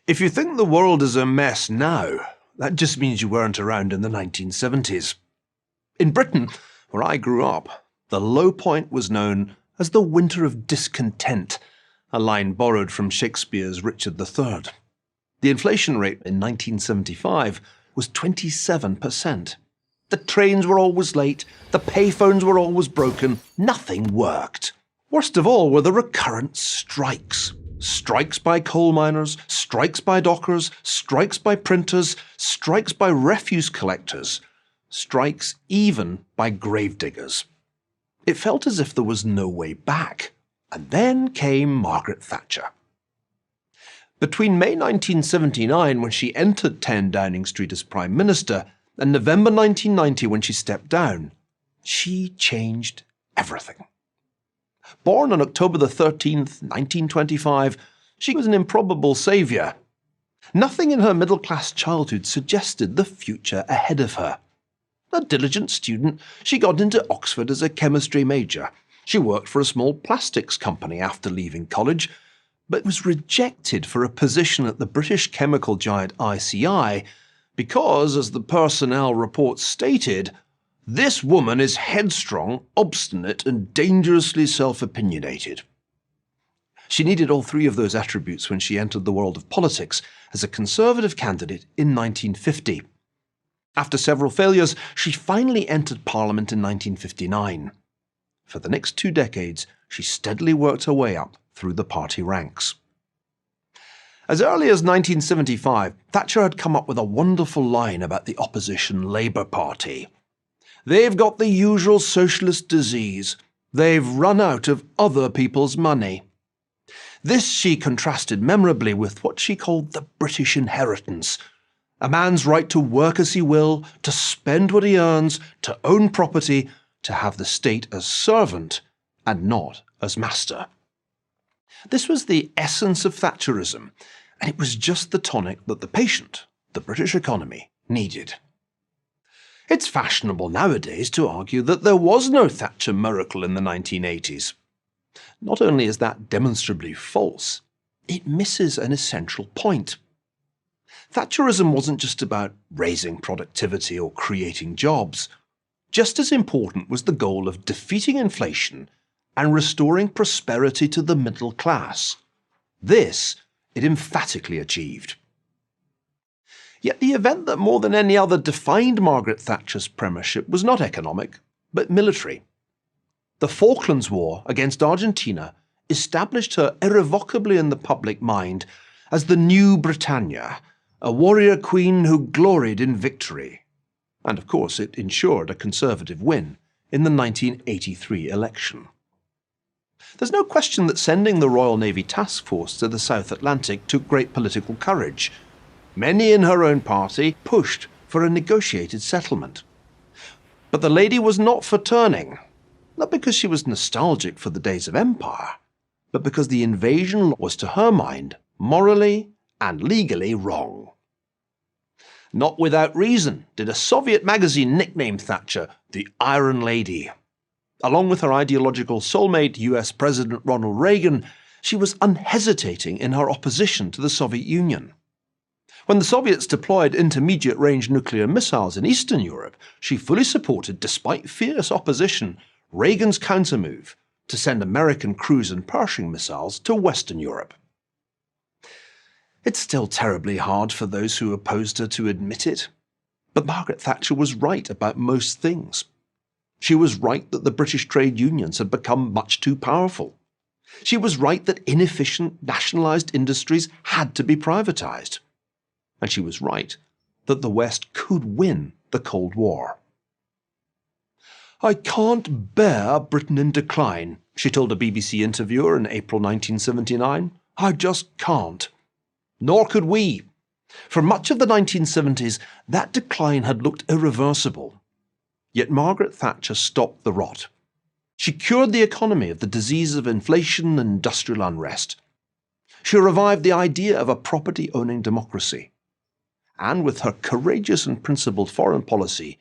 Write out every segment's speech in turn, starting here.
If you think the world is a mess now, that just means you weren't around in the 1970s. In Britain, where I grew up, the low point was known as the Winter of Discontent, a line borrowed from Shakespeare's Richard III. The inflation rate in 1975 was 27%. The trains were always late, the payphones were always broken, nothing worked. Worst of all were the recurrent strikes. Strikes by coal miners, strikes by dockers, strikes by printers, strikes by refuse collectors, strikes even by gravediggers. It felt as if there was no way back. And then came Margaret Thatcher. Between May 1979, when she entered 10 Downing Street as Prime Minister, and November 1990, when she stepped down, she changed everything. Born on October the 13th, 1925, she was an improbable saviour. Nothing in her middle-class childhood suggested the future ahead of her. A diligent student, she got into Oxford as a chemistry major. She worked for a small plastics company after leaving college, but was rejected for a position at the British chemical giant ICI because, as the personnel report stated, this woman is headstrong, obstinate, and dangerously self-opinionated. She needed all three of those attributes when she entered the world of politics as a Conservative candidate in 1950. After several failures, she finally entered Parliament in 1959. For the next 2 decades, she steadily worked her way up through the party ranks. As early as 1975, Thatcher had come up with a wonderful line about the opposition Labour Party. They've got the usual socialist disease. They've run out of other people's money. This she contrasted memorably with what she called the British inheritance, a man's right to work as he will, to spend what he earns, to own property, to have the state as servant and not as master. This was the essence of Thatcherism, and it was just the tonic that the patient, the British economy, needed. It's fashionable nowadays to argue that there was no Thatcher miracle in the 1980s. Not only is that demonstrably false, it misses an essential point. Thatcherism wasn't just about raising productivity or creating jobs. Just as important was the goal of defeating inflation and restoring prosperity to the middle class. This it emphatically achieved. Yet the event that more than any other defined Margaret Thatcher's premiership was not economic, but military. The Falklands War against Argentina established her irrevocably in the public mind as the new Britannia, a warrior queen who gloried in victory. And of course it ensured a Conservative win in the 1983 election. There's no question that sending the Royal Navy Task Force to the South Atlantic took great political courage. Many in her own party pushed for a negotiated settlement. But the lady was not for turning, not because she was nostalgic for the days of empire, but because the invasion was, to her mind, morally and legally wrong. Not without reason did a Soviet magazine nickname Thatcher the Iron Lady. Along with her ideological soulmate, US President Ronald Reagan, she was unhesitating in her opposition to the Soviet Union. When the Soviets deployed intermediate-range nuclear missiles in Eastern Europe, she fully supported, despite fierce opposition, Reagan's countermove to send American cruise and Pershing missiles to Western Europe. It's still terribly hard for those who opposed her to admit it, but Margaret Thatcher was right about most things. She was right that the British trade unions had become much too powerful. She was right that inefficient nationalised industries had to be privatised. And she was right that the West could win the Cold War. "I can't bear Britain in decline," she told a BBC interviewer in April 1979. "I just can't." Nor could we. For much of the 1970s, that decline had looked irreversible. Yet Margaret Thatcher stopped the rot. She cured the economy of the disease of inflation and industrial unrest. She revived the idea of a property-owning democracy. And with her courageous and principled foreign policy,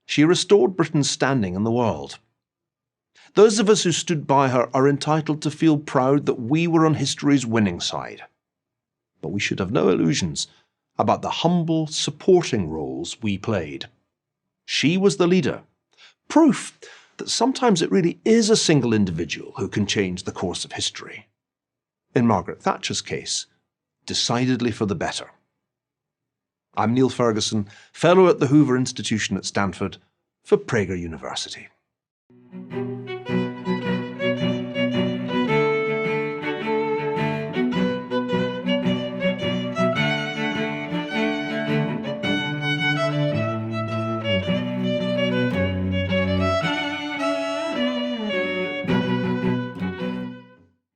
she restored Britain's standing in the world. Those of us who stood by her are entitled to feel proud that we were on history's winning side. but we should have no illusions about the humble, supporting roles we played. She was the leader, proof that sometimes it really is a single individual who can change the course of history. In Margaret Thatcher's case, decidedly for the better. I'm Neil Ferguson, Fellow at the Hoover Institution at Stanford for Prager University.